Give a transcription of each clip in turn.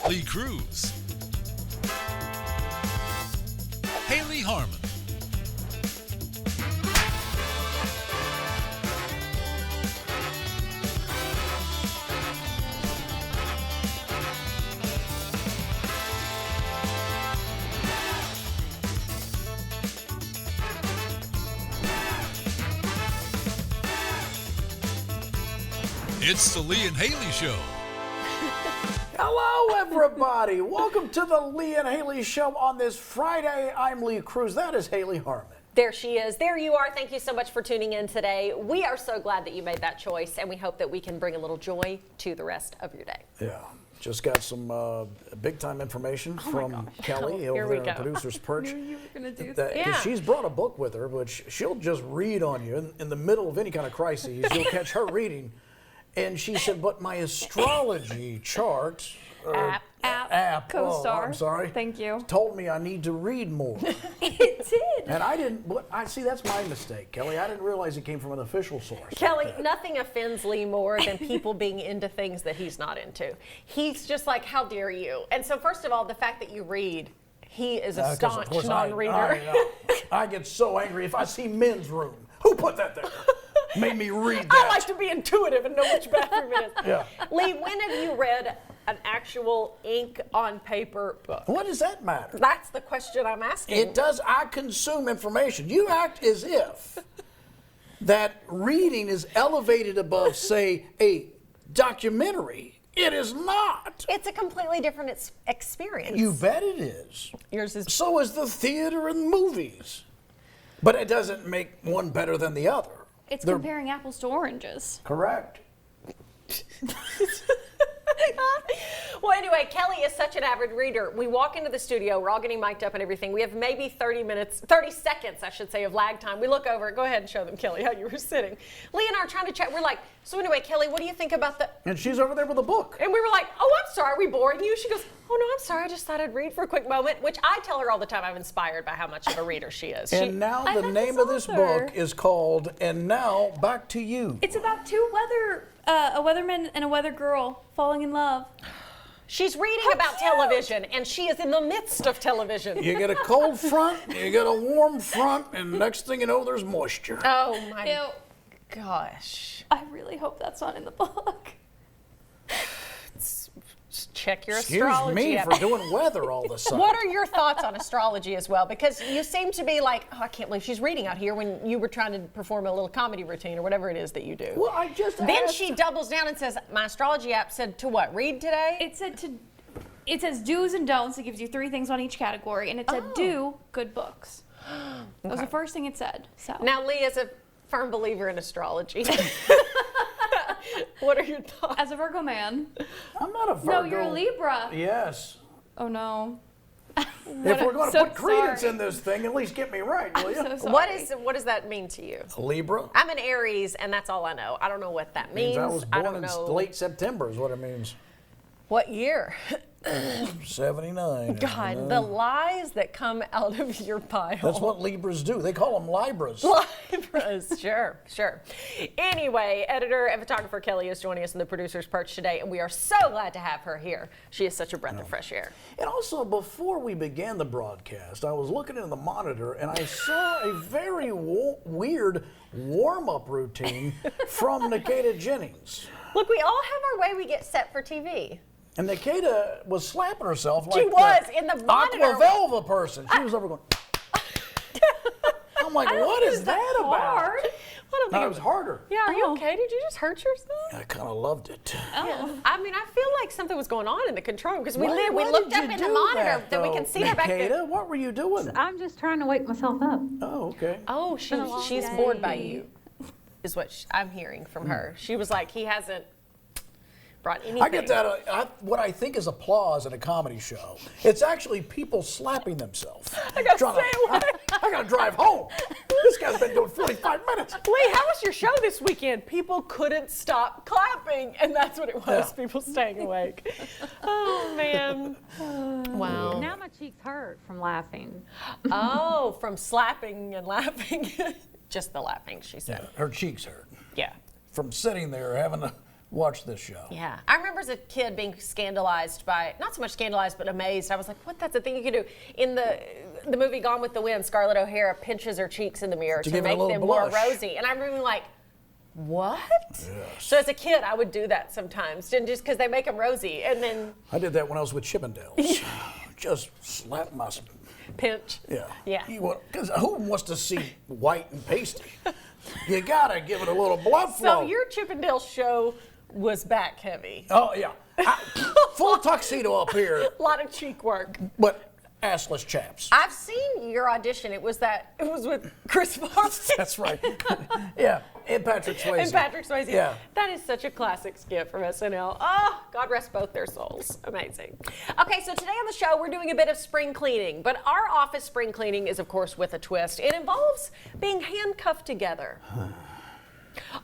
Lee Cruz, Hayley Harmon, it's the Lee and Hayley Show. Hello, everybody. Welcome to the Lee and Hayley Show on this Friday. I'm Lee Cruz. That is Hayley Harmon. There she is. There you are. Thank you so much for tuning in today. We are so glad that you made that choice, and we hope that we can bring a little joy to the rest of your day. Yeah, just got some big-time information from Kelly over there in producer's perch. I knew you were going to do that. Yeah. She's brought a book with her, which she'll just read on you in the middle of any kind of crisis. You'll catch her reading. And she said, but my astrology chart app, Co-star. I'm sorry. Thank you. Told me I need to read more. It did. And I didn't, I see that's my mistake, Kelly. I didn't realize it came from an official source. Kelly, nothing offends Lee more than people being into things that he's not into. He's just like, how dare you? And so first of all, the fact that you read, he is a staunch non-reader. I get so angry if I see men's room. Who put that there? Made me read that. I like to be intuitive and know which bathroom it is. Yeah. Lee, when have you read an actual ink on paper book? What does that matter? That's the question I'm asking. It does. I consume information. You act as if that reading is elevated above, say, a documentary. It is not. It's a completely different experience. You bet it is. Yours is. So is the theater and movies. But it doesn't make one better than the other. It's comparing apples to oranges. Correct. Well, anyway, Kelly is such an avid reader. We walk into the studio, we're all getting mic'd up and everything. We have maybe 30 seconds, I should say, of lag time. We look over, go ahead and show them, Kelly, how you were sitting. Lee and I are trying to chat. We're like, so anyway, Kelly, what do you think about the... And she's over there with a book. And we were like, oh, I'm sorry, are we boring you? She goes, oh, no, I'm sorry, I just thought I'd read for a quick moment, which I tell her all the time I'm inspired by how much of a reader she is. And now the name of this book is called, And Now Back to You. It's about a weatherman and a weather girl falling in love. She's reading about television, and she is in the midst of television. You get a cold front, you get a warm front, and next thing you know, there's moisture. Oh, my Ew. gosh. I really hope that's not in the book. Check your Excuse astrology me app. for doing weather all of a sudden. What are your thoughts on astrology as well? Because you seem to be like, oh, I can't believe she's reading out here when you were trying to perform a little comedy routine or whatever it is that you do. Well, I just Then asked. she doubles down and says, my astrology app said to what? Read today? It says do's and don'ts. It gives you 3 things on each category, and it said do good books. That was the first thing it said. So Now, Lee is a firm believer in astrology. What are your thoughts? as a Virgo man, I'm not a Virgo. no, you're a Libra. Yes. Oh no. If we're going to so put credence sorry. in this thing, at least get me right, will you? I'm so sorry. What does that mean to you? A Libra? I'm an Aries, and that's all I know. I don't know what that means. I was I born don't in know late September is what it means. what year. 79. God, the lies that come out of your pile. That's what Libras do. They call them Libras. Libras, sure. Anyway, editor and photographer Kelly is joining us in the producer's perch today, and we are so glad to have her here. She is such a breath of fresh air. And also, before we began the broadcast, I was looking in the monitor and I saw a very weird warm-up routine from Nikita Jennings. Look, we all have our way we get set for TV. And Nikita was slapping herself like She was in the monitor. Aqua Velva person. She was over going. I'm like, what is that about? Hard. I don't think No, it was harder. Yeah, are you Oh. okay? Did you just hurt yourself? I kind of loved it. Oh. I mean, I feel like something was going on in the control room because we Why looked did up you in the do monitor that we though, can see her back there. Nikita, what were you doing? I'm just trying to wake myself up. Oh, okay. Oh, been a long she's day. bored by you, is what I'm hearing from her. She was like, he hasn't brought anything. I get that. What I think is applause in a comedy show. It's actually people slapping themselves. I gotta Trying stay away. I gotta drive home. This guy's been doing 45 minutes. Lee, how was your show this weekend? People couldn't stop clapping, and that's what it was, Yeah. people staying awake. Oh, man. Wow. Now my cheeks hurt from laughing. Oh, from slapping and laughing. Just the laughing, she said. Her cheeks hurt Yeah. from sitting there having to watch this show. Yeah, I remember as a kid being scandalized by, not so much scandalized, but amazed. I was like, what, that's a thing you can do. In the movie Gone with the Wind, Scarlett O'Hara pinches her cheeks in the mirror to give it a make little them more blush. rosy. And I remember like, what? Yes. So as a kid, I would do that sometimes, just because they make them rosy. And then I did that when I was with Chippendales. Just slap my... pinch. Yeah. Yeah. Because who wants to see white and pasty? You gotta give it a little blood flow. So your Chippendale show was back heavy. Oh, yeah. Full tuxedo up here, A lot of cheek work. but assless chaps. I've seen your audition. It was with Chris Farley. That's right. Yeah, and Patrick Swayze. And Patrick Swayze. Yeah. That is such a classic skit from SNL. Oh, God rest both their souls. Amazing. Okay, so today on the show, we're doing a bit of spring cleaning, but our office spring cleaning is, of course, with a twist. It involves being handcuffed together.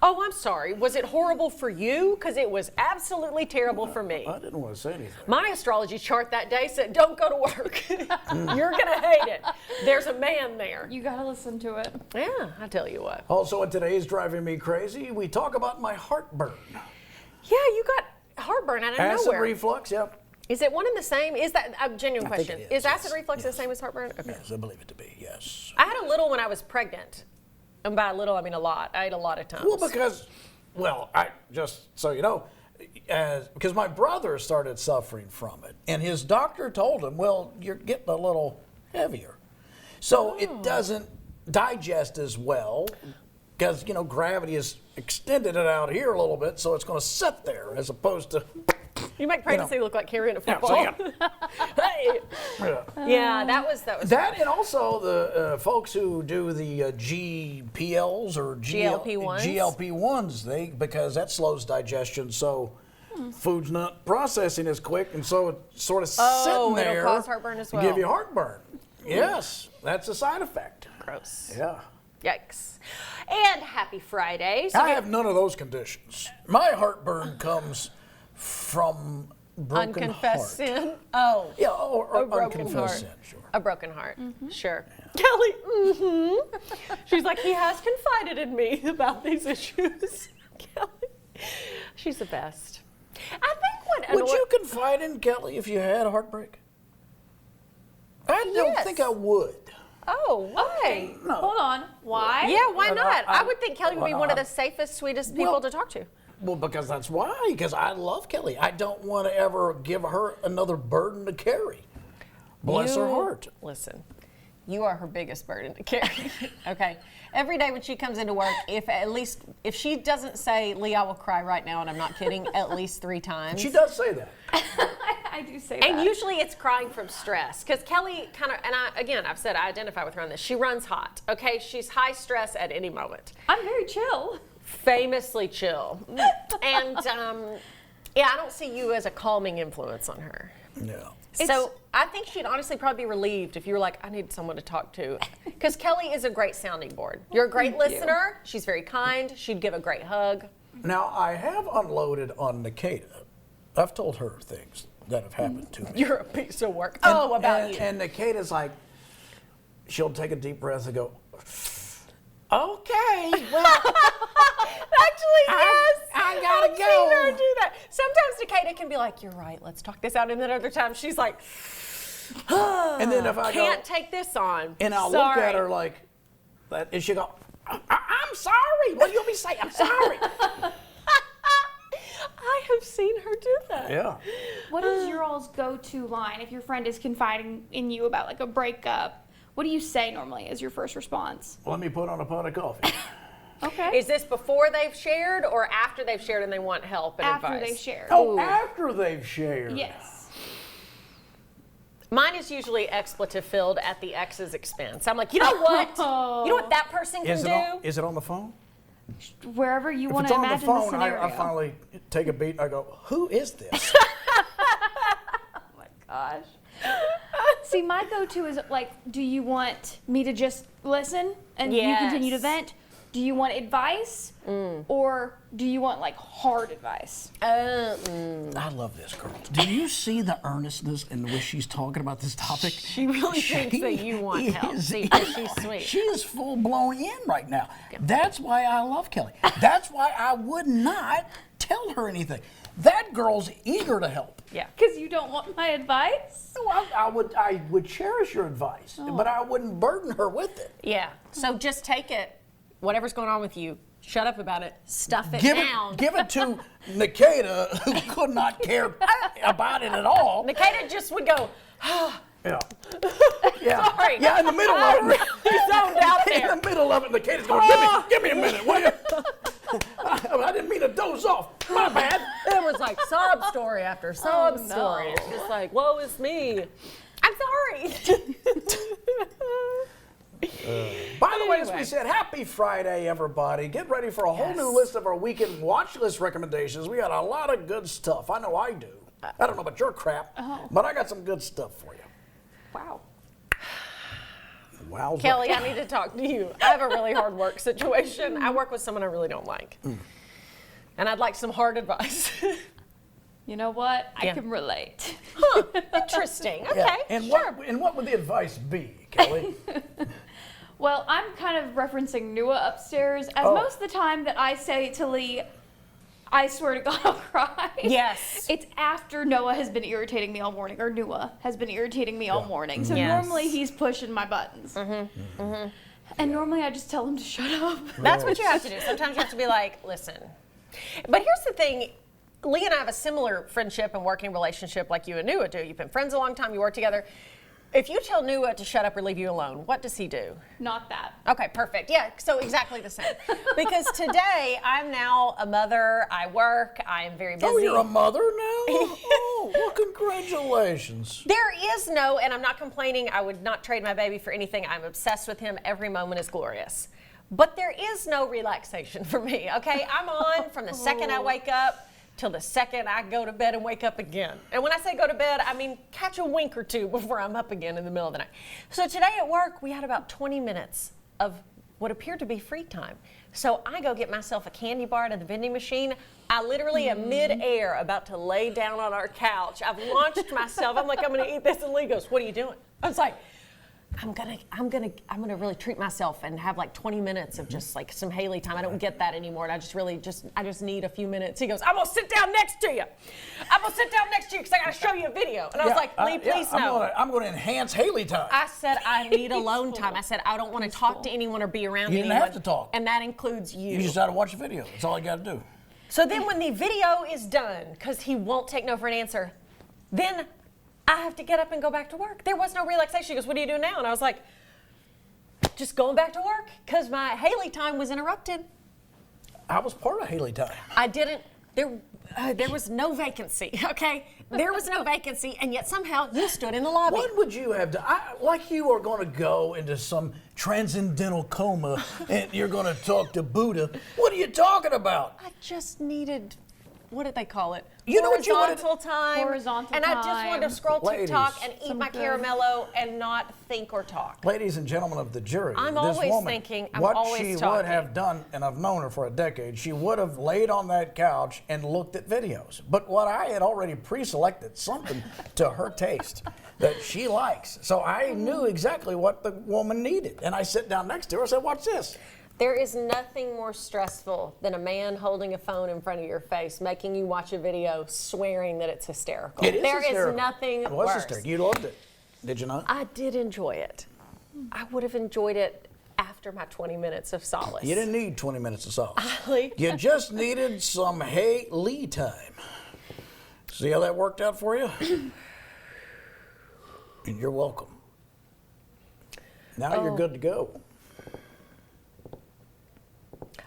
Oh, I'm sorry. Was it horrible for you? Because it was absolutely terrible for me. I didn't want to say anything. My astrology chart that day said, don't go to work. You're going to hate it. There's a man there. You gotta listen to it. Yeah, I tell you what. Also, in today's Driving Me Crazy, we talk about my heartburn. Yeah, you got heartburn out of Acid nowhere. reflux, yep. Is it one and the same? Is that a genuine I think question? it is, acid yes, reflux the yes. same as heartburn? Okay. Yes, I believe it to be, yes. I had a little when I was pregnant. And by a little, I mean a lot. I ate a lot of times. Well, just so you know, because my brother started suffering from it, and his doctor told him, well, you're getting a little heavier. So it doesn't digest as well, because, gravity has extended it out here a little bit, so it's going to sit there as opposed to... you make pregnancy look like carrying a Yeah, football. so Hey. yeah. Yeah, that was That and also the folks who do the GPLs or GLP-1s? GLP-1s, because that slows digestion, so food's not processing as quick, and so it's sort of sitting it'll there. cause heartburn as and well. Give you heartburn. Yes, that's a side effect. gross. Yeah. Yikes. And happy Friday. So I have none of those conditions. My heartburn comes from broken unconfessed heart. sin. Oh. Yeah, or A broken unconfessed heart. sin, sure. A broken heart. Sure. Kelly, She's like, he has confided in me about these issues. Kelly. She's the best. I think what Would you confide in Kelly if you had a heartbreak? I don't Yes. think I would. Oh, why? No. Hold on. Why? Yeah, why And not? I- I would think Kelly would be well, one of I- the safest, sweetest people Well- to talk to. Well, because that's why. Because I love Kelly. I don't want to ever give her another burden to carry. Bless her You- heart. Listen, you are her biggest burden to carry. Okay. Every day when she comes into work, if she doesn't say, Lee, I will cry right now, and I'm not kidding, at least 3 times. She does say that. I do say And that. usually it's crying from stress. Because Kelly kind of, and I've said I identify with her on this. She runs hot. Okay. She's high stress at any moment. I'm very chill. Famously chill. And yeah, I don't see you as a calming influence on her. No. So I think she'd honestly probably be relieved if you were like, I need someone to talk to. Because Kelly is a great sounding board. You're a great Thank you. listener. She's very kind. She'd give a great hug. Now, I have unloaded on Nikita. I've told her things that have happened to me. You're a piece of work. And- Oh, about and, you. And Nikita's like, she'll take a deep breath and go, okay, well, Actually, yes. I gotta I've go. seen her do that. Sometimes Nikita can be like, you're right, let's talk this out. And then other times she's like, and then if I can't go, take this on. and I'll Sorry. look at her like that, and she'll go, I'm sorry. What do you want me to say? I'm sorry. I have seen her do that. Yeah. What is your all's go-to line if your friend is confiding in you about like a breakup? What do you say normally as your first response? Let me put on a pot of coffee. Okay. Is this before they've shared or after they've shared and they want help and After advice? they share. Oh, after they've shared. Yes. Mine is usually expletive filled at the ex's expense. I'm like, you know what? You know what that person can do? Is it on the phone? Wherever you If want it's to on the imagine phone, scenario. I finally take a beat. I go, who is this? Gosh. See, my go-to is like, do you want me to just listen and you continue to Yes. vent? Do you want advice or do you want like hard advice? I love this girl. Do you see the earnestness in which she's talking about this topic? She really thinks that you want help. See, because she's sweet. She is full blown in right now. That's why I love Kelly. That's why I would not tell her anything. That girl's eager to help. Yeah. Because you don't want my advice? Well, I would cherish your advice, but I wouldn't burden her with it. Yeah. So just take it, whatever's going on with you, shut up about it, stuff it Give down. give it to Nikita, who could not care about it at all. Nikita just would go, Yeah. Yeah. Sorry. Yeah, in the middle of it. really zoned out there. In the middle of it, Nikita's going, give me a minute, will you? I didn't mean to doze off. My bad. It was like sob story after sob no. story. It's just like, woe is me. I'm sorry. By the way, as we Anyway. said, happy Friday, everybody. Get ready for a whole new list of our weekend watch list recommendations. We got a lot of good stuff. I know I do. I don't know about your crap, but I got some good stuff for you. Wow. Wowza. Kelly, I need to talk to you. I have a really hard work situation. I work with someone I really don't like. And I'd like some hard advice. You know what? I Yeah. can relate. Interesting. Okay. Yeah. And sure. what would the advice be, Kelly? Well, I'm kind of referencing Nua upstairs, as Oh. most of the time that I say to Lee, I swear to God, I'll cry. Yes. It's after Noah has been irritating me all morning, or Nua has been irritating me all morning. So Yes. normally he's pushing my buttons. And normally I just tell him to shut up. That's what you have to do. Sometimes you have to be like, listen. But here's the thing. Lee and I have a similar friendship and working relationship like you and Nua do. You've been friends a long time. You work together. If you tell Nua to shut up or leave you alone, what does he do? Not that. Okay, perfect. Yeah, so exactly the same. Because today I'm now a mother. I work. I am very busy. Oh, you're a mother now? Oh, well, congratulations. There is no, and I'm not complaining. I would not trade my baby for anything. I'm obsessed with him. Every moment is glorious. But there is no relaxation for me, okay? I'm on from the second I wake up till the second I go to bed and wake up again. And when I say go to bed, I mean catch a wink or two before I'm up again in the middle of the night. So today at work, we had about 20 minutes of what appeared to be free time. So I go get myself a candy bar out of the vending machine. I literally am mid-air about to lay down on our couch. I've launched myself. I'm like, I'm gonna eat this, and Lee goes, what are you doing? I was like, I'm gonna really treat myself and have like 20 minutes of just like some Hayley time. I don't get that anymore, and I just need a few minutes. He goes, I'm gonna sit down next to you. I'm gonna sit down next to you because I gotta show you a video. And I was like, Lee, please no. I'm gonna enhance Haley time. I said I need alone time. I said I don't want to talk to anyone or be around You anyone. didn't have to talk. And that includes you. You just gotta watch the video. That's all you gotta do. So then when the video is done, because he won't take no for an answer, then I have to get up and go back to work. There was no relaxation. He goes, what are you doing now? And I was like, just going back to work because my Hayley time was interrupted. I was part of Haley time. I didn't, there was no vacancy, okay? There was no vacancy, and yet somehow you stood in the lobby. What would you have done? Like you are going to go into some transcendental coma and you're going to talk to Buddha. What are you talking about? I just needed, what did they call it? You know what you wanted- Horizontal time. Horizontal And I just wanted to time. scroll Ladies. TikTok and eat Some my good- caramello and not think or talk. Ladies and gentlemen of the jury, I'm this always woman, thinking, I'm what always she would talking. have done, and I've known her for a decade, she would have laid on that couch and looked at videos. But what I had already pre-selected, something to her taste that she likes. So I knew exactly what the woman needed. And I sat down next to her and said, watch this. There is nothing more stressful than a man holding a phone in front of your face, making you watch a video, swearing that it's hysterical. It is There hysterical. is nothing It was worse. hysterical. You loved it, did you not? I did enjoy it. I would have enjoyed it after my 20 minutes of solace. You didn't need 20 minutes of solace. Lee? You just needed some Haley time. See how that worked out for you? And you're welcome. Now you're good to go.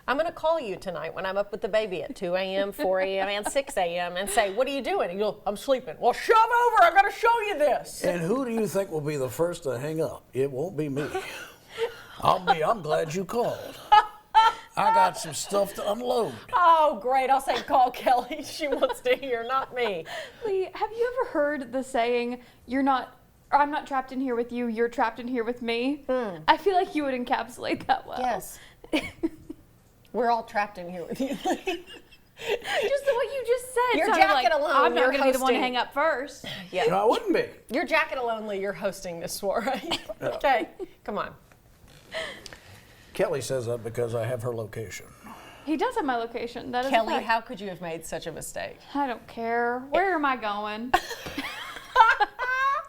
I'm going to call you tonight when I'm up with the baby at 2 a.m., 4 a.m., and 6 a.m. and say, what are you doing? And you'll, I'm sleeping. Well, shove over. I've got to show you this. And who do you think will be the first to hang up? It won't be me. I'm glad you called. I got some stuff to unload. Oh, great. I'll say, call Kelly. She wants to hear, not me. Lee, have you ever heard the saying, I'm not trapped in here with you, you're trapped in here with me? I feel like you would encapsulate that well. Yes. We're all trapped in here with you. Just what you just said. Your sounded jacket like, alone, I'm you're not going to be the one to hosting. hang up first. Yeah. No, I wouldn't be. Your jacket alone, Lee, you're hosting this soiree. Okay, come on. Kelly says that because I have her location. He does have my location. That is a Kelly, fact. how could you have made such a mistake? I don't care. Where am I going?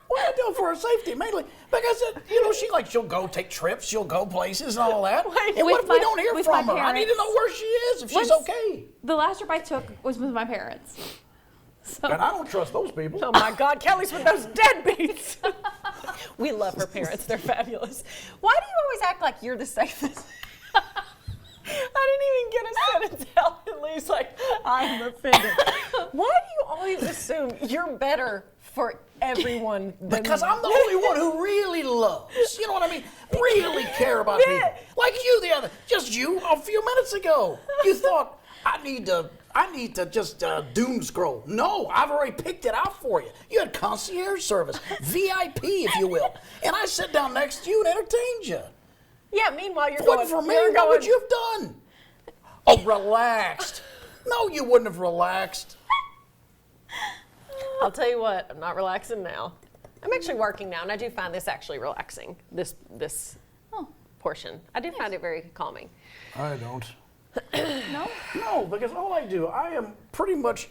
What I do for her safety, mainly because she'll go take trips, she'll go places and all that. And what if we don't hear with from my her? I need to parents. know where she is, if she's Once- okay. The last trip I took was with my parents. So And I don't trust those people. Oh my God, Kelly's with those deadbeats. We love her parents. They're fabulous. Why do you always act like you're the safest? I didn't even get a sentence out, and Lee's like, I'm offended. Why do you always assume you're better for everyone than Because I'm the only one who really loves, you know what I mean? Really care about people. Like you just you a few minutes ago. You thought, I need to just doom scroll. No, I've already picked it out for you. You had concierge service, VIP, if you will. And I sat down next to you and entertained you. Yeah, meanwhile, you're If it going. wasn't for me, you're what going, would you have done? Oh, relaxed. No, you wouldn't have relaxed. I'll tell you what, I'm not relaxing now. I'm actually working now, and I do find this actually relaxing, this portion. I do find it very calming. I don't. no. No, because all I do, I am pretty much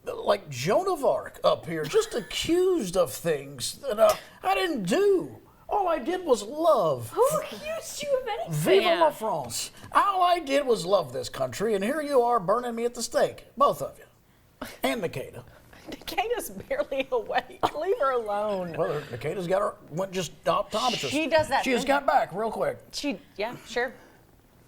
like Joan of Arc up here, just accused of things that I didn't do. All I did was love. Who accused you of anything? Vive Yeah. la France. All I did was love this country, and here you are burning me at the stake, both of you. And Nikita. Nikita's barely awake. Leave her alone. Well, Nikita's went just optometrist. She does that She just thing. got back real quick. Yeah, sure.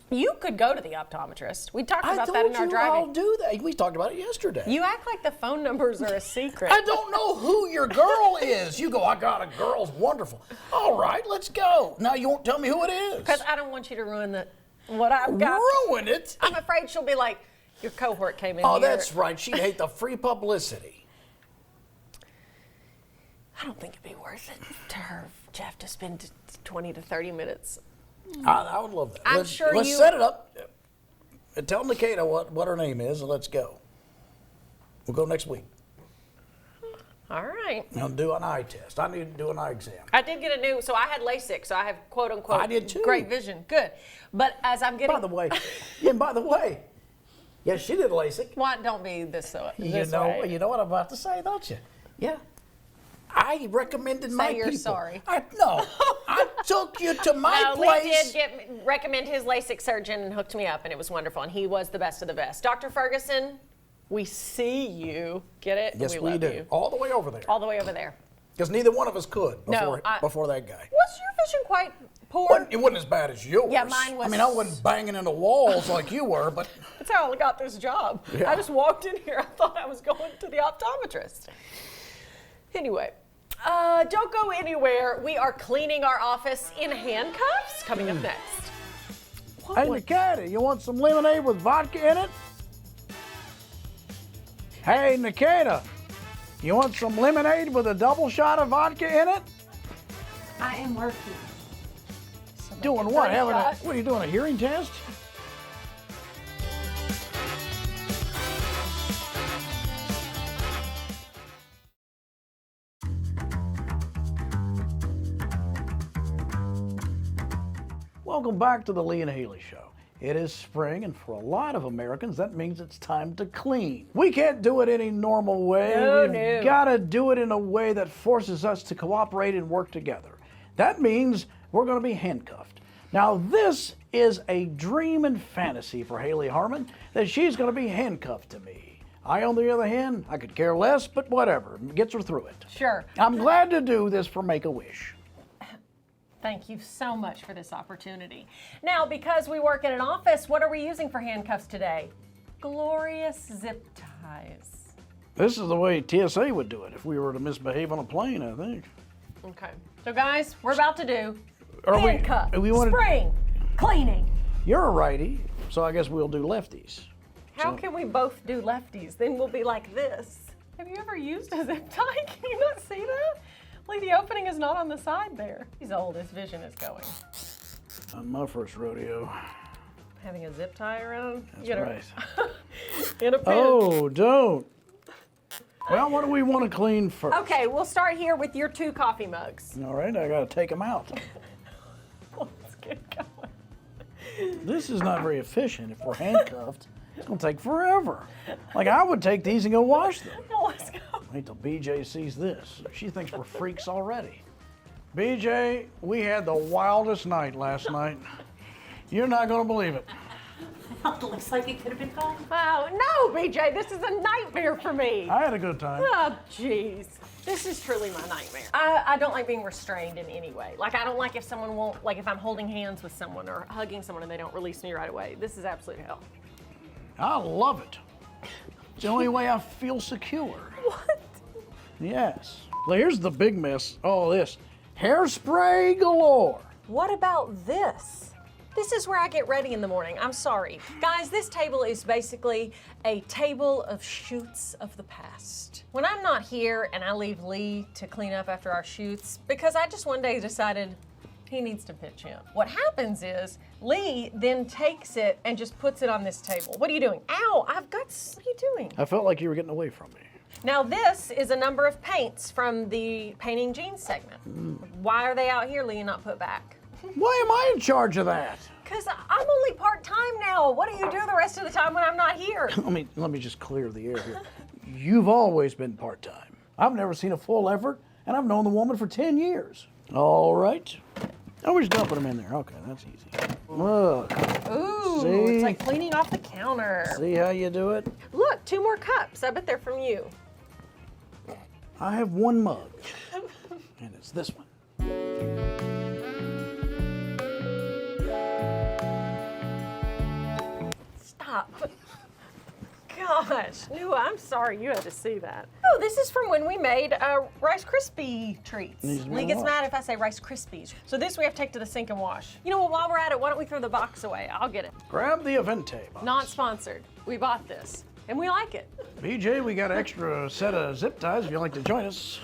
You could go to the optometrist. We talked I about told that in our you I'll driving. do that. We talked about it yesterday. You act like the phone numbers are a secret. I don't know who your girl is. You go, I got a girl's wonderful. All right, let's go. Now you won't tell me who it is. Because I don't want you to ruin what I've got. Ruin it. I'm afraid she'll be like, your cohort came in Oh, here. that's right. She'd hate the free publicity. I don't think it'd be worth it to her, Jeff, to spend 20 to 30 minutes. I would love that. I'm sure let's you- set it up. Tell Nikita what her name is, and let's go. We'll go next week. All right. I'll do an eye test. I need to do an eye exam. I did get so I had LASIK, so I have quote unquote I did too. great vision. Good. But as I'm getting. By the way, yes, she did LASIK. Why don't be this way? You know what I'm about to say, don't you? Yeah. I recommended my you're people. sorry. I took you to my No, place. Lee did recommend his LASIK surgeon and hooked me up, and it was wonderful. And he was the best of the best. Dr. Ferguson, we see you. Get it? Yes, we love do. you. All the way over there. All the way over there. Because neither one of us could No, before that guy. Was your vision quite poor? It wasn't as bad as yours. Yeah, mine was- I mean, I wasn't banging into walls like you were, but That's how I got this job. Yeah. I just walked in here. I thought I was going to the optometrist. Anyway, don't go anywhere. We are cleaning our office in handcuffs. Coming up next. hey, Nikita, you want some lemonade with vodka in it? Hey, Nikita, you want some lemonade with a double shot of vodka in it? I am working. Doing what? shot. What are you doing? A hearing test? Welcome back to the Lee and Hayley Show. It is spring, and for a lot of Americans, that means it's time to clean. We can't do it any normal way. We've got to do it in a way that forces us to cooperate and work together. That means we're going to be handcuffed. Now, this is a dream and fantasy for Hayley Harmon, that she's going to be handcuffed to me. I, on the other hand, I could care less, but whatever, gets her through it. Sure. I'm glad to do this for Make-A-Wish. Thank you so much for this opportunity. Now, because we work in an office, what are we using for handcuffs today? Glorious zip ties. This is the way TSA would do it if we were to misbehave on a plane, I think. Okay. So, guys, we're about to do Are we- handcuff, we wanna- spring, cleaning. You're a righty, so I guess we'll do lefties. How can we both do lefties? Then we'll be like this. Have you ever used a zip tie? Can you not see that? Like the opening is not on the side there. He's old, his vision is going. On my first rodeo. Having a zip tie around? That's you right. In a pin. Oh, don't. Well, what do we want to clean first? Okay, we'll start here with your 2 coffee mugs. All right, I got to take them out. Let's get going. This is not very efficient. If we're handcuffed, it's going to take forever. Like, I would take these and go wash them. Well, let's go. Wait till BJ sees this. She thinks we're freaks already. BJ, we had the wildest night last night. You're not going to believe it. It looks like it could have been fun. Wow, no, BJ, this is a nightmare for me. I had a good time. Oh, jeez. This is truly my nightmare. I don't like being restrained in any way. Like, I don't like if someone won't, like if I'm holding hands with someone or hugging someone and they don't release me right away. This is absolute hell. I love it. It's the only way I feel secure. What? Yes. Well, here's the big mess. Oh, this. Hairspray galore. What about this? This is where I get ready in the morning. I'm sorry. Guys, this table is basically a table of shoots of the past. When I'm not here and I leave Lee to clean up after our shoots, because I just one day decided he needs to pitch in. What happens is Lee then takes it and just puts it on this table. What are you doing? Ow, what are you doing? I felt like you were getting away from me. Now this is a number of paints from the painting jeans segment. Why are they out here, Lee, and not put back? Why am I in charge of that? Because I'm only part-time now. What do you do the rest of the time when I'm not here? Let me just clear the air here. You've always been part-time. I've never seen a full effort, and I've known the woman for 10 years. All right. Oh, we're just dumping them in there. Okay, that's easy. Look. Ooh, See? it's like cleaning off the counter. See how you do it? Look, 2 more cups. I bet they're from you. I have one mug, and it's this one. Stop. Gosh, Nua, I'm sorry you had to see that. Oh, this is from when we made Rice Krispie treats. These Lee gets mad if I say Rice Krispies. So this we have to take to the sink and wash. You know what, while we're at it, why don't we throw the box away? I'll get it. Grab the Avente box. Not sponsored. We bought this, and we like it. BJ, we got an extra set of zip ties if you'd like to join us.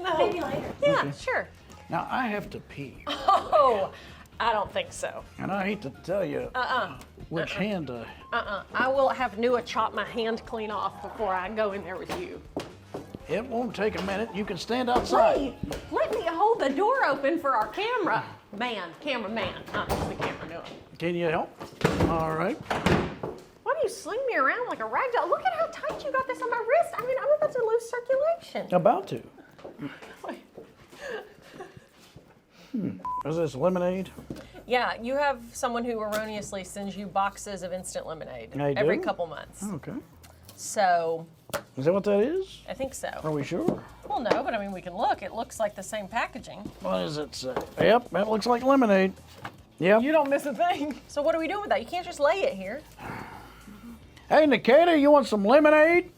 No. Maybe later. Yeah, sure. Now, I have to pee, Oh, I don't think so. and I hate to tell you which hand to... I will have Nua chop my hand clean off before I go in there with you. It won't take a minute. You can stand outside. Lee, let me hold the door open for our cameraman, not just the camera Nua. Can you help? All right. Why do you sling me around like a rag doll? Look at how tight you got this on my wrist. I mean, I'm about to lose circulation. About to. Wait. Is this lemonade? Yeah, you have someone who erroneously sends you boxes of instant lemonade I every do? couple months. Okay. So, Is that what that is? I think so. Are we sure? Well, no, but I mean, we can look. It looks like the same packaging. What does it say? Yep, that looks like lemonade. Yep. You don't miss a thing. So what are we doing with that? You can't just lay it here. Hey, Nikita, you want some lemonade?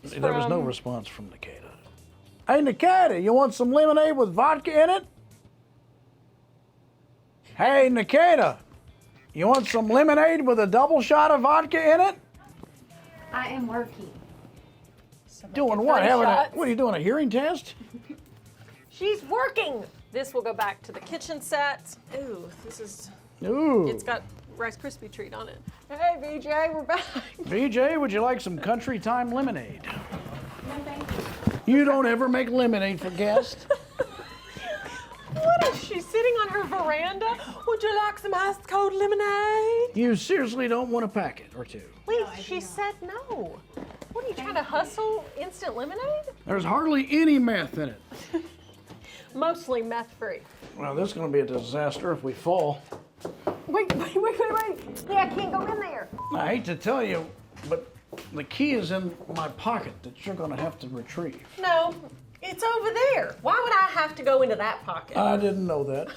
There was no from- response from Nikita. Hey, Nikita, you want some lemonade with vodka in it? Hey, Nikita, you want some lemonade with a double shot of vodka in it? I am working. Doing what? 30 shots. What are you doing, a hearing test? She's working. This will go back to the kitchen set. Ooh, this is, Ooh. it's got Rice Krispie treat on it. Hey, VJ, we're back. BJ, would you like some country time lemonade? No, thank you. You don't ever make lemonade for guests. What is she sitting on her veranda? Would you like some ice cold lemonade? You seriously don't want a packet or two. Wait, she said no. What are you trying to hustle instant lemonade? There's hardly any meth in it. Mostly meth free. Well, this is going to be a disaster if we fall. Wait. Yeah, I can't go in there. I hate to tell you, but the key is in my pocket that you're going to have to retrieve. No, it's over there. Why would I have to go into that pocket? I didn't know that.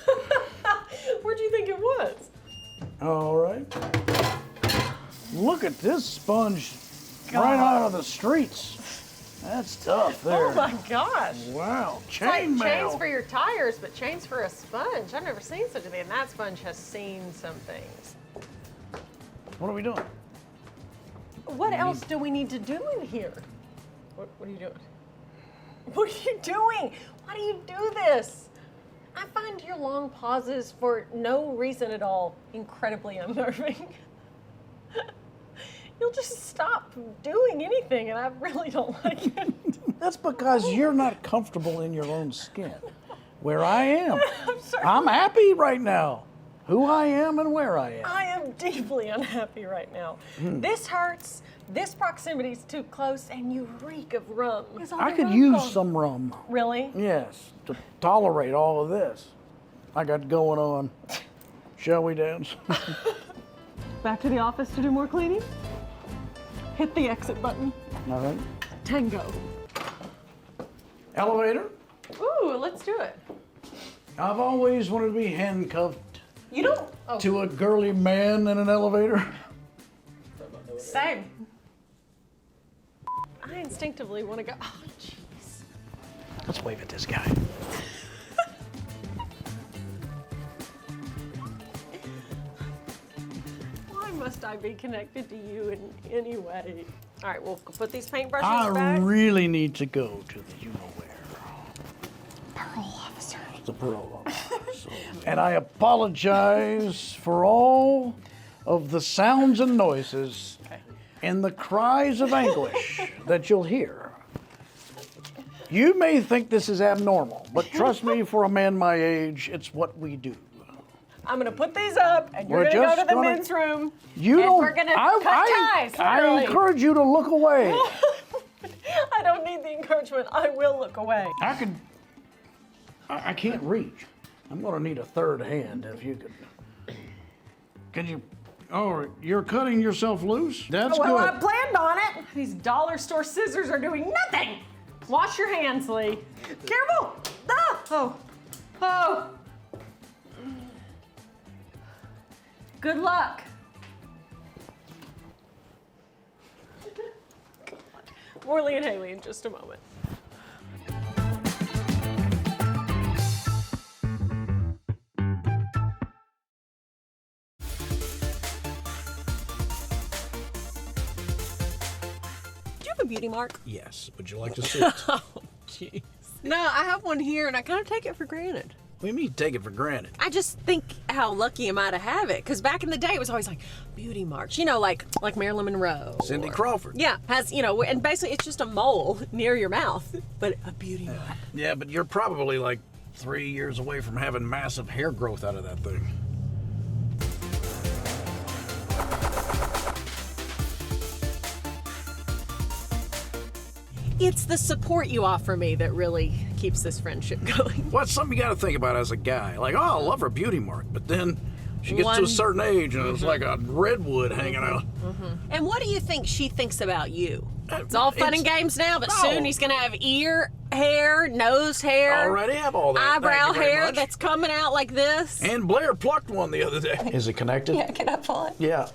Where'd you think it was? All right. Look at this sponge right out of the streets. That's tough there. Oh my gosh. Wow. It's like Chain mail. chains for your tires, but chains for a sponge. I've never seen such a thing. And that sponge has seen some things. What are we doing? What else do we need to do in here? What are you doing? What are you doing? Why do you do this? I find your long pauses for no reason at all incredibly unnerving. You'll just stop doing anything, and I really don't like it. That's because you're not comfortable in your own skin. Where I am. I'm sorry. I'm happy right now. who I am and where I am. I am deeply unhappy right now. This hurts. This proximity is too close, and you reek of rum. I could use some rum. Really? Yes, to tolerate all of this I got going on. Shall we dance? Back to the office to do more cleaning? Hit the exit button. All right. Tango. Elevator. Ooh, let's do it. I've always wanted to be handcuffed You don't? Oh, to a girly man in an elevator. same. I instinctively want to go. Oh, jeez. Let's wave at this guy. Why must I be connected to you in any way? All right, we'll put these paintbrushes I back. really need to go to the you-know-where. Parole officer. The parole officer. So- and I apologize for all of the sounds and noises and the cries of anguish that you'll hear. You may think this is abnormal, but trust me, for a man my age, it's what we do. I'm gonna put these up, and you're We're gonna go just to the gonna- men's room. You and don't. we're gonna cut ties. I literally. encourage you to look away. I don't need the encouragement. I will look away. I could. I can't reach. I'm gonna need a third hand if you could. Can you? Oh, you're cutting yourself loose? That's Well, good. I planned on it. These dollar store scissors are doing nothing. Wash your hands, Lee. Careful. Ah! Oh. Oh. Good luck. More Lee and Hayley in just a moment. Do you have a beauty mark? Yes. Would you like to see it? Oh, jeez. No, I have one here, and I kind of take it for granted. What do you mean take it for granted? I just think how lucky am I to have it? Because back in the day, it was always like beauty marks, you know, like Marilyn Monroe. Cindy or- Crawford. Yeah, has, you know, and basically it's just a mole near your mouth, but a beauty mark. Yeah, but you're probably like 3 years away from having massive hair growth out of that thing. It's the support you offer me that really keeps this friendship going. Well, it's something you got to think about as a guy. Like, oh, I love her beauty mark, but then she gets to One- a certain age and it's like a redwood hanging out. And what do you think she thinks about you? It's all fun and games now, but No. soon he's gonna have ear hair, nose hair, Already have all that. eyebrow Thank you very hair much. that's coming out like this. And Blair plucked one the other day. Is it connected? Yeah, can I pull it? Yeah.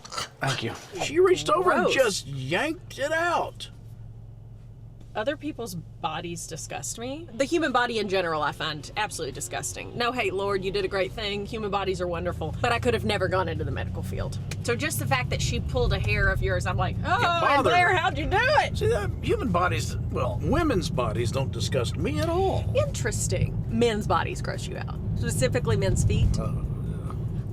Thank you. She reached over and Gross. just yanked it out. Other people's bodies disgust me. The human body in general I find absolutely disgusting. No hate, Lord, you did a great thing. Human bodies are wonderful. But I could have never gone into the medical field. So just the fact that she pulled a hair of yours, I'm like, oh, and bothered Blair, her. how'd you do it? See, that human bodies, well, women's bodies don't disgust me at all. Interesting. Men's bodies gross you out. Specifically men's feet.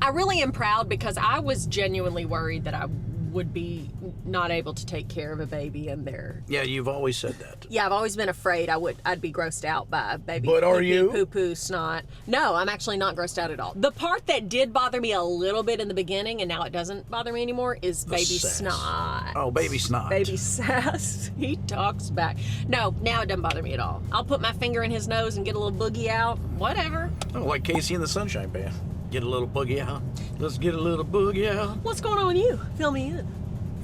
I really am proud because I was genuinely worried that I would be not able to take care of a baby in there. Yeah, you've always said that. Yeah, I've always been afraid I'd be grossed out by a baby. But are pee-pee, you? Poo-poo, snot. No, I'm actually not grossed out at all. The part that did bother me a little bit in the beginning, and now it doesn't bother me anymore, is baby sass. snot. Oh, baby snot. Baby sass. He talks back. No, now it doesn't bother me at all. I'll put my finger in his nose and get a little boogie out. Whatever. Oh, like Casey and the Sunshine Band. Get a little boogie out. Let's get a little boogie out. What's going on with you? Fill me in.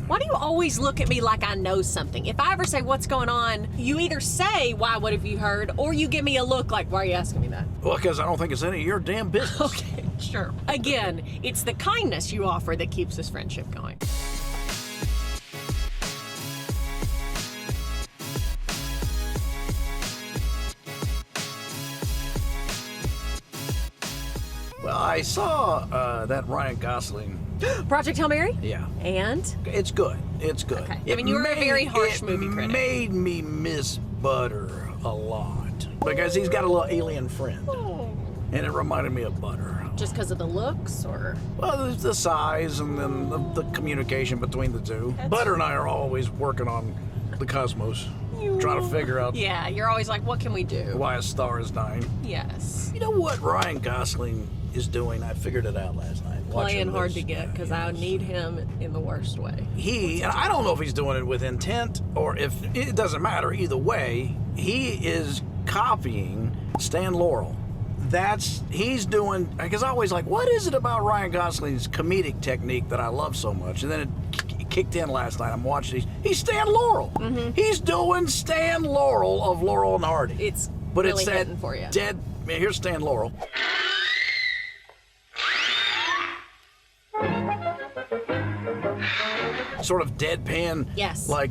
Why do you always look at me like I know something? If I ever say what's going on, you either say, why, what have you heard? Or you give me a look like, why are you asking me that? Well, because I don't think it's any of your damn business. Okay, sure. Again, it's the kindness you offer that keeps this friendship going. Well, I saw that Ryan Gosling. Project Hail Mary? Yeah. And? It's good. It's good. Okay. I mean, you were a very harsh movie critic. It made me miss Butter a lot. Because he's got a little alien friend. And it reminded me of Butter. Just because of the looks, or? Well, there's the size and then the communication between the two. Butter and I are always working on the cosmos. trying to figure out Yeah, you're always like, what can we do? why a star is dying. Yes. You know what Ryan Gosling is doing? I figured it out last night. Playing watching hard this to get because guy. I need him in the worst way. And I don't know if he's doing it with intent or if it doesn't matter. Either way, he is copying Stan Laurel. He's doing, because I always like, what is it about Ryan Gosling's comedic technique that I love so much? And then it kicked in last night. I'm watching he's Stan Laurel. He's doing Stan Laurel of Laurel and Hardy. It's but really it's hitting that for you. Here's Stan Laurel. Sort of deadpan. Yes. Like,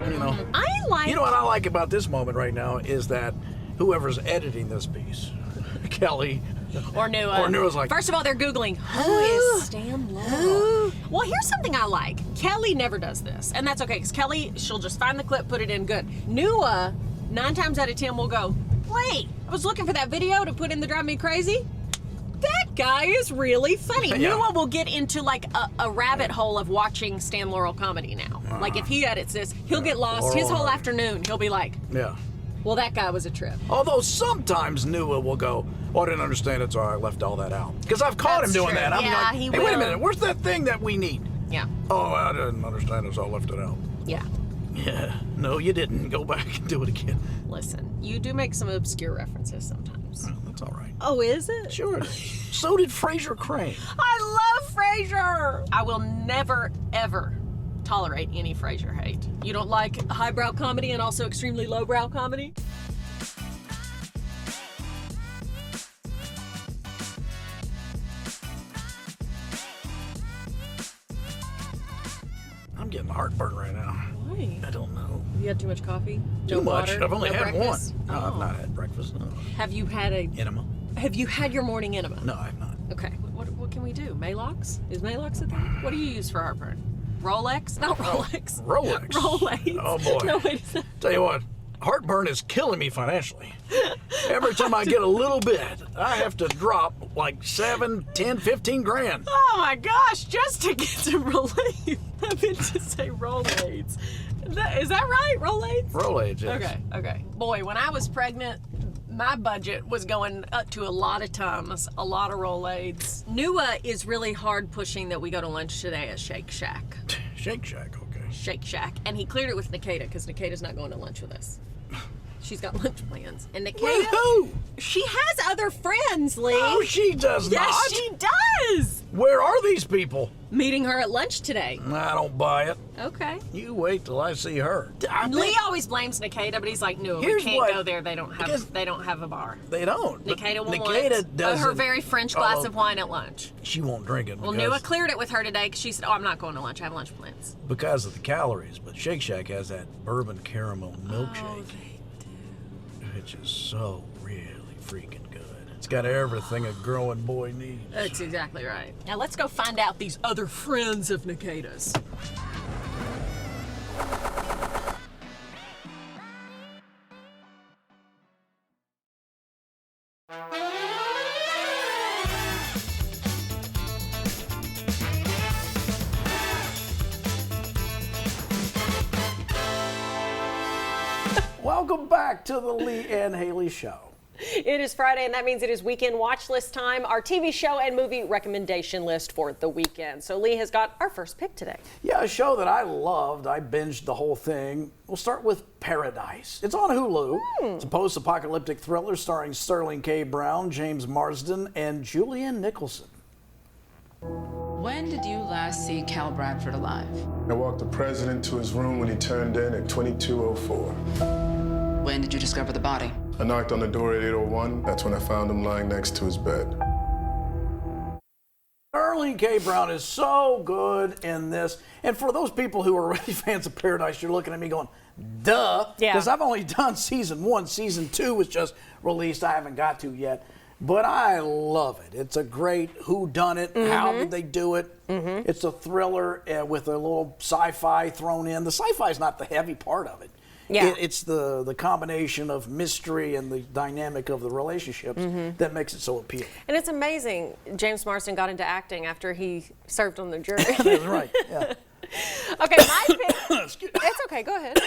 you know. I like. You know what I like about this moment right now is that whoever's editing this piece, Kelly Or Nua's like, first of all, they're Googling, who is Stan Laurel? Well, here's something I like. Kelly never does this, and that's okay, because Kelly, she'll just find the clip, put it in good. Nua, 9 times out of 10, will go, wait, I was looking for that video to put in the Drive Me Crazy. That guy is really funny. Yeah. Nua will get into like a rabbit hole of watching Stan Laurel comedy now. Like if he edits this, he'll get lost. Laurel His whole Hardy. afternoon, he'll be like, yeah. well, that guy was a trip. Although sometimes Nua will go, oh, I didn't understand it, so I left all that out. Because I've caught That's him doing true. that. I'm Yeah, like, he hey, wait a will. minute, where's that thing that we need? Yeah, Oh, I didn't understand it, so I left it out. yeah. Yeah, no, you didn't. Go back and do it again. Listen, you do make some obscure references sometimes. Well, that's all right. Oh, is it? Sure it is. So did Fraser Crane. I love Frasier. I will never, ever tolerate any Frasier hate. You don't like highbrow comedy and also extremely lowbrow comedy? I'm getting heartburn right now. Why? I don't know. You had too much coffee? Too No much. water? I've only No had breakfast? one. No, I've Oh. not had breakfast. No. Have you had Enema? Have you had your morning enema? No, I've not. Okay. What can we do? Maalox? Is Maalox a thing? What do you use for heartburn? Rolex? Not Rolex. Rolex. Rolaids. Oh, boy. No, wait a second. Tell you what, heartburn is killing me financially. Every time I get a little bit, I have to drop like 7, 10, 15 grand. Oh my gosh, just to get some relief. I meant to say Rolaids. Is that right? Rolaids? Rolaids, yes. Okay. Boy, when I was pregnant, my budget was going up to a lot of times, a lot of Rolaids. Nua is really hard pushing that we go to lunch today at Shake Shack. Shake Shack, okay. Shake Shack. And he cleared it with Nikita because Nikita's not going to lunch with us. She's got lunch plans. And Nikita, With who? she has other friends, Lee. Oh, she does yes, not. she does. Where are these people? Meeting her at lunch today. I don't buy it. Okay. You wait till I see her. I Lee bet always blames Nikita, but he's like, no, Here's we can't what- go there. They don't because- have a bar. they don't. But Nikita will Nikita want doesn't. her very French glass Oh, of wine at lunch. She won't drink it Well, because, Nua cleared it with her today because she said, oh, I'm not going to lunch. I have lunch plans. because of the calories. But Shake Shack has that bourbon caramel milkshake, which is so really freaking good. It's got everything a growing boy needs. That's exactly right. Now let's go find out these other friends of Nikita's. Welcome back to the Lee and Hayley Show. It is Friday, and that means it is weekend watch list time, our TV show and movie recommendation list for the weekend. So Lee has got our first pick today. Yeah, a show that I loved. I binged the whole thing. We'll start with Paradise. It's on Hulu. It's a post-apocalyptic thriller starring Sterling K. Brown, James Marsden, and Julianne Nicholson. When did you last see Cal Bradford alive? I walked the president to his room when he turned in at 22:04. When did you discover the body? I knocked on the door at 8:01. That's when I found him lying next to his bed. Sterling K. Brown is so good in this. And for those people who are really fans of Paradise, you're looking at me going, duh. Yeah. Because I've only done season 1. Season 2 was just released. I haven't got to yet. But I love it. It's a great whodunit. How did they do it? It's a thriller with a little sci-fi thrown in. The sci-fi is not the heavy part of it. Yeah. It's the combination of mystery and the dynamic of the relationships that makes it so appealing. And it's amazing James Marsden got into acting after he served on the jury. That's right. Yeah. Okay, my pick. Excuse- It's okay, go ahead.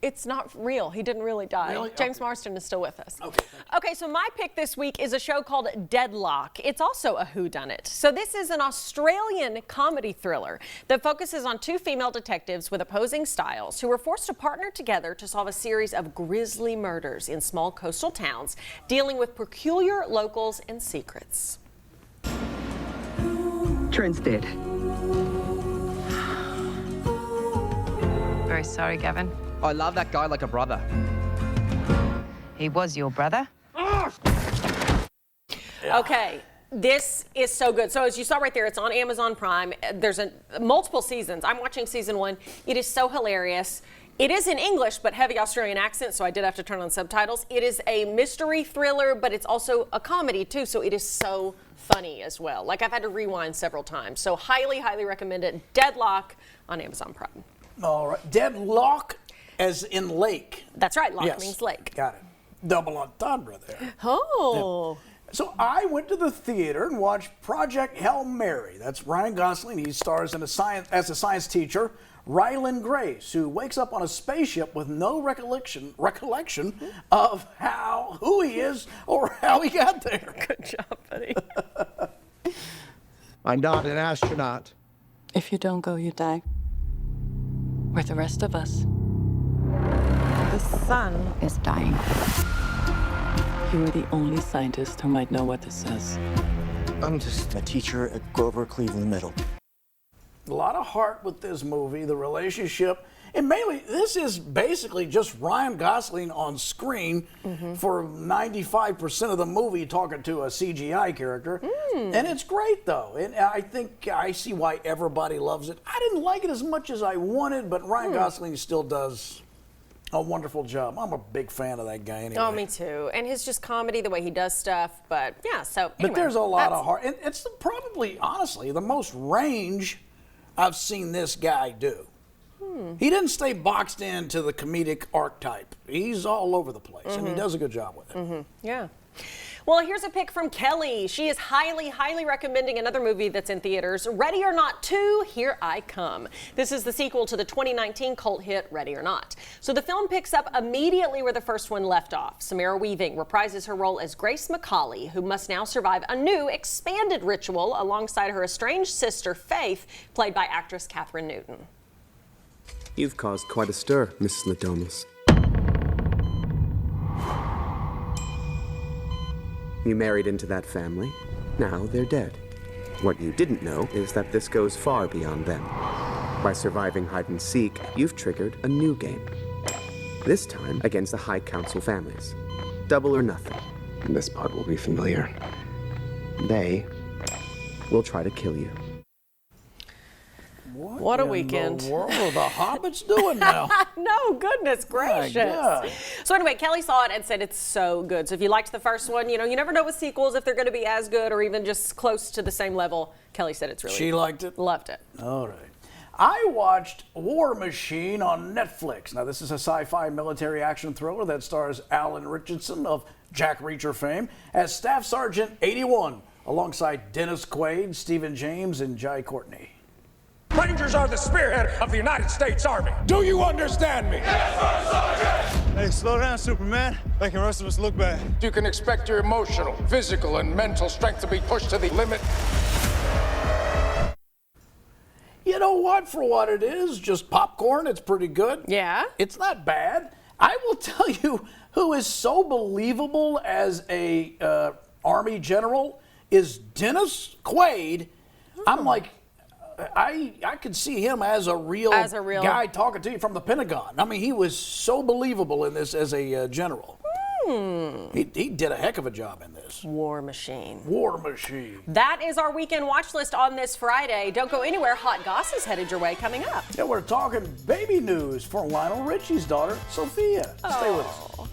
It's not real. He didn't really die. Really? James Okay. Marsden is still with us. Okay. Okay, so my pick this week is a show called Deadlock. It's also a whodunit. So this is an Australian comedy thriller that focuses on two female detectives with opposing styles who were forced to partner together to solve a series of grisly murders in small coastal towns, dealing with peculiar locals and secrets. Trent's dead. Very sorry, Gavin. I love that guy like a brother. He was your brother? Okay, this is so good. So as you saw right there, it's on Amazon Prime. There's multiple seasons. I'm watching season 1. It is so hilarious. It is in English, but heavy Australian accent, so I did have to turn on subtitles. It is a mystery thriller, but it's also a comedy too, so it is so funny as well. Like, I've had to rewind several times. So highly, highly recommend it. Deadlock on Amazon Prime. All right. Deadlock as in lake. That's right, lock Yes. means lake. Got it. Double entendre there. Oh. So I went to the theater and watched Project Hail Mary. That's Ryan Gosling. He stars as a science teacher, Ryland Grace, who wakes up on a spaceship with no recollection of who he is or how he got there. Good job, buddy. I'm not an astronaut. If you don't go, you die. With the rest of us. The sun is dying. You are the only scientist who might know what this says. I'm just a teacher at Grover Cleveland Middle. A lot of heart with this movie, the relationship. And mainly, this is basically just Ryan Gosling on screen for 95% of the movie talking to a CGI character. And it's great, though. And I think I see why everybody loves it. I didn't like it as much as I wanted, but Ryan Gosling still does a wonderful job. I'm a big fan of that guy anyway. Oh, me too. And his just comedy, the way he does stuff. But yeah, so anyway, But there's a lot of heart. And it's probably, honestly, the most range I've seen this guy do. He didn't stay boxed into the comedic archetype. He's all over the place, and he does a good job with it. Yeah. Well, here's a pick from Kelly. She is highly, highly recommending another movie that's in theaters, Ready or Not 2, Here I Come. This is the sequel to the 2019 cult hit Ready or Not. So the film picks up immediately where the first one left off. Samara Weaving reprises her role as Grace McCauley, who must now survive a new expanded ritual alongside her estranged sister, Faith, played by actress Katherine Newton. You've caused quite a stir, Mrs. Ladomas. You married into that family. Now they're dead. What you didn't know is that this goes far beyond them. By surviving hide and seek, you've triggered a new game. This time against the High Council families. Double or nothing. This part will be familiar. They will try to kill you. What a weekend. The world are the hobbits doing now? No, goodness gracious. God. So anyway, Kelly saw it and said it's so good. So if you liked the first one, you never know with sequels if they're going to be as good or even just close to the same level. Kelly said it's really She good. liked it? Loved it. All right. I watched War Machine on Netflix. Now, this is a sci-fi military action thriller that stars Alan Richardson of Jack Reacher fame as Staff Sergeant 81, alongside Dennis Quaid, Stephen James, and Jai Courtney. Rangers are the spearhead of the United States Army. Do you understand me? Yes, sir, Sergeant! Hey, slow down, Superman. Making the rest of us look bad. You can expect your emotional, physical, and mental strength to be pushed to the limit. You know what? For what it is, just popcorn, it's pretty good. Yeah? It's not bad. I will tell you who is so believable as a Army general is Dennis Quaid. I'm like, I could see him as a real guy talking to you from the Pentagon. I mean, he was so believable in this as a general. He did a heck of a job in this. War Machine. War Machine. That is our weekend watch list on this Friday. Don't go anywhere. Hot Goss is headed your way coming up. Yeah, we're talking baby news for Lionel Richie's daughter, Sophia. Stay with us.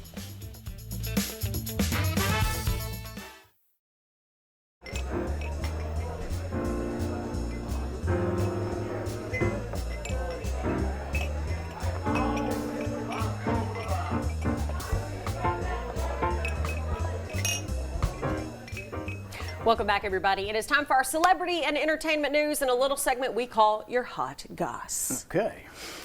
Welcome back, everybody. It is time for our celebrity and entertainment news and a little segment we call Your Hot Goss.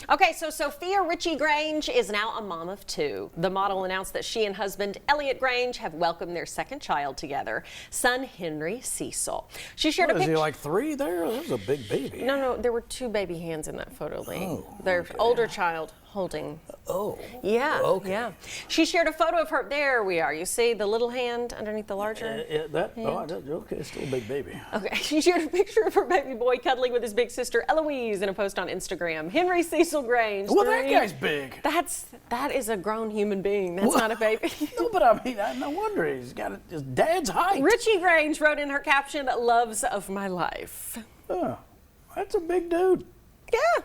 Okay, so Sophia Richie Grange is now a mom of 2. The model announced that she and husband Elliot Grange have welcomed their second child together, son Henry Cecil. She shared a picture. Is he like 3 there? That was a big baby. No, there were 2 baby hands in that photo, Lee. Oh, their older child holding. Oh. Yeah. Okay. Yeah. She shared a photo of her. There we are. You see the little hand underneath the larger hand? Okay, it's still a big baby. Okay. She shared a picture of her baby boy cuddling with his big sister Eloise in a post on Instagram. Henry Cecil Grange. Well, that guy's big. That is a grown human being. That's not a baby. No, but I mean, no wonder he's got his dad's height. Richie Grange wrote in her caption, "Loves of my life." Oh, that's a big dude. Yeah.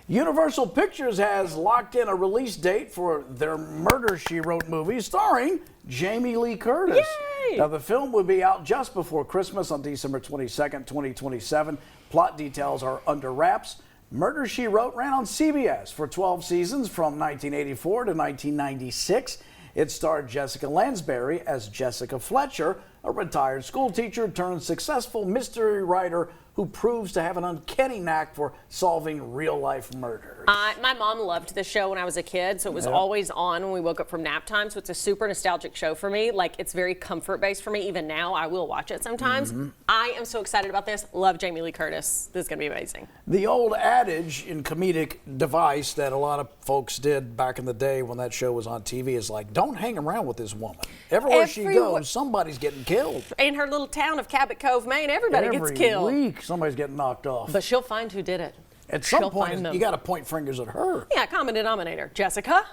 Universal Pictures has locked in a release date for their Murder, She Wrote movie starring Jamie Lee Curtis. Yay! Now, the film would be out just before Christmas on December 22nd, 2027. Plot details are under wraps. Murder, She Wrote ran on CBS for 12 seasons from 1984 to 1996. It starred Jessica Lansbury as Jessica Fletcher, a retired school teacher turned successful mystery writer who proves to have an uncanny knack for solving real-life murders. My mom loved the show when I was a kid, so it was always on when we woke up from nap time, so it's a super nostalgic show for me. Like, it's very comfort-based for me. Even now, I will watch it sometimes. I am so excited about this. Love Jamie Lee Curtis. This is going to be amazing. The old adage in comedic device that a lot of folks did back in the day when that show was on TV is like, don't hang around with this woman. Everywhere she goes, somebody's getting killed. In her little town of Cabot Cove, Maine, everybody gets killed. Every week, somebody's getting knocked off. But she'll find who did it. At some point, you got to point fingers at her. Yeah, common denominator. Jessica?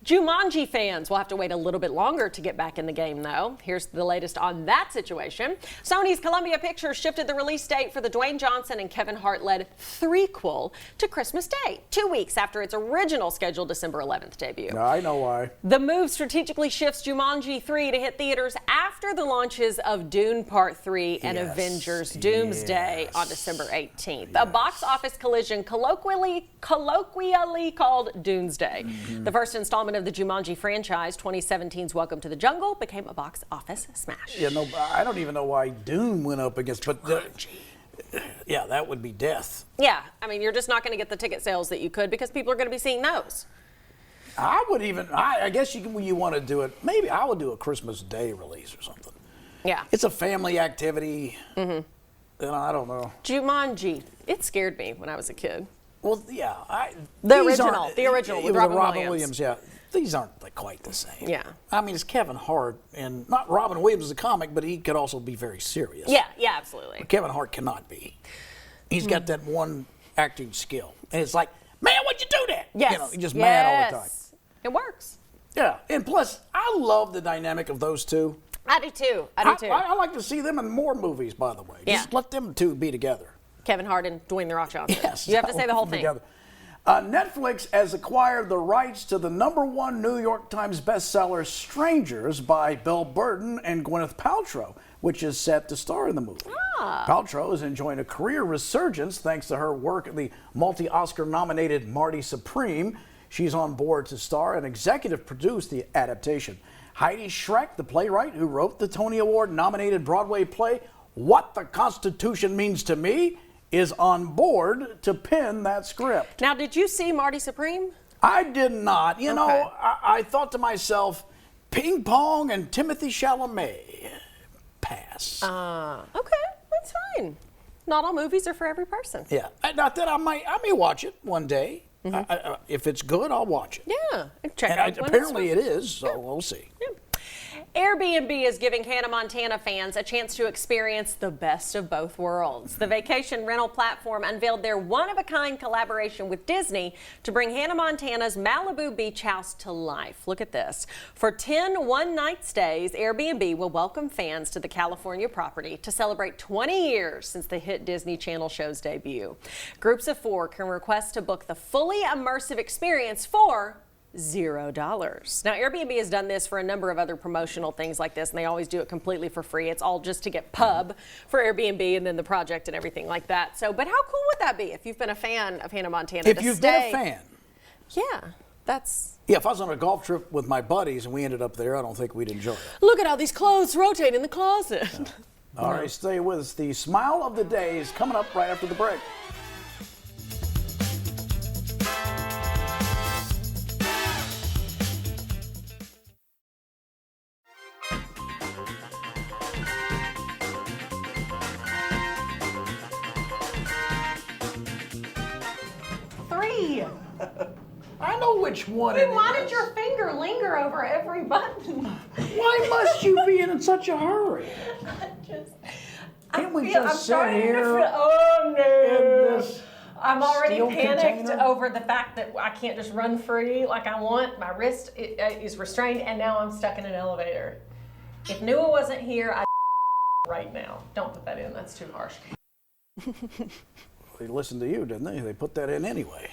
Jumanji fans will have to wait a little bit longer to get back in the game, though. Here's the latest on that situation. Sony's Columbia Pictures shifted the release date for the Dwayne Johnson and Kevin Hart-led threequel to Christmas Day, 2 weeks after its original scheduled December 11th debut. I know why. The move strategically shifts Jumanji 3 to hit theaters after the launches of Dune Part 3 and Avengers Doomsday on December 18th. A box office collision colloquially called Doomsday. The first installment of the Jumanji franchise, 2017's Welcome to the Jungle, became a box office smash. Yeah, no, I don't even know why Dune went up against, but yeah, that would be death. Yeah, I mean, you're just not going to get the ticket sales that you could because people are going to be seeing those. I guess you want to do it, maybe I would do a Christmas Day release or something. Yeah. It's a family activity. And I don't know. Jumanji, it scared me when I was a kid. Well, yeah. The original with Robin Williams. Yeah. These aren't quite the same. Yeah. I mean, it's Kevin Hart, and not Robin Williams is a comic, but he could also be very serious. Yeah, absolutely. But Kevin Hart cannot be. He's got that one acting skill. And it's like, man, what'd you do that? Yes. You know, he's just mad all the time. It works. Yeah. And plus, I love the dynamic of those two. I do too. I like to see them in more movies, by the way. Just let them two be together. Kevin Hart and Dwayne The Rock Johnson. Yes. You have to say the whole thing. Together. Netflix has acquired the rights to the #1 New York Times bestseller Strangers by Bill Burton and Gwyneth Paltrow, which is set to star in the movie. Paltrow is enjoying a career resurgence thanks to her work in the multi-Oscar nominated Marty Supreme. She's on board to star and executive produce the adaptation. Heidi Schreck, the playwright who wrote the Tony Award nominated Broadway play What the Constitution Means to Me, is on board to pen that script. Now, did you see Marty Supreme? I did not. You know, I thought to myself, ping pong and Timothy Chalamet. Pass. Okay, that's fine. Not all movies are for every person. Yeah. Not that I may watch it one day. If it's good, I'll watch it. Yeah. Check it out. Apparently it is, so we'll see. Yeah. Airbnb is giving Hannah Montana fans a chance to experience the best of both worlds. The vacation rental platform unveiled their one-of-a-kind collaboration with Disney to bring Hannah Montana's Malibu beach house to life. Look at this. For 10 one-night stays, Airbnb will welcome fans to the California property to celebrate 20 years since the hit Disney Channel show's debut. Groups of 4 can request to book the fully immersive experience for $0. Now, Airbnb has done this for a number of other promotional things like this, and they always do it completely for free. It's all just to get pub for Airbnb and then the project and everything like that. So, but how cool would that be if you've been a fan of Hannah Montana? If you've been a fan. Yeah, that's... Yeah, if I was on a golf trip with my buddies and we ended up there, I don't think we'd enjoy it. Look at how these clothes rotate in the closet. All right, stay with us. The smile of the day is coming up right after the break. I know which one it is. Why did your finger linger over every button? Why must you be in such a hurry? Can't we just sit here? Oh no! I'm already steel panicked container? over the fact that I can't just run free like I want. My wrist is restrained, and now I'm stuck in an elevator. If Nua wasn't here, I'd right now. Don't put that in. That's too harsh. They listened to you, didn't they? They put that in anyway.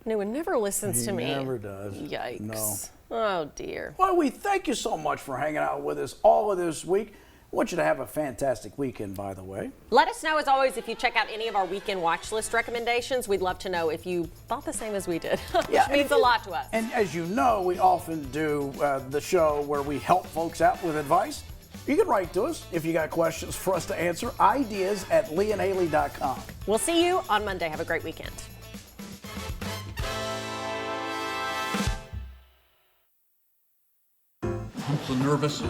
Nua never listens to me. He never does. Yikes. No. Oh, dear. Well, we thank you so much for hanging out with us all of this week. I want you to have a fantastic weekend, by the way. Let us know, as always, if you check out any of our weekend watch list recommendations. We'd love to know if you thought the same as we did, which means a lot to us. And as you know, we often do the show where we help folks out with advice. You can write to us if you got questions for us to answer. ideas@leeandhaley.com. We'll see you on Monday. Have a great weekend. I'm so nervous.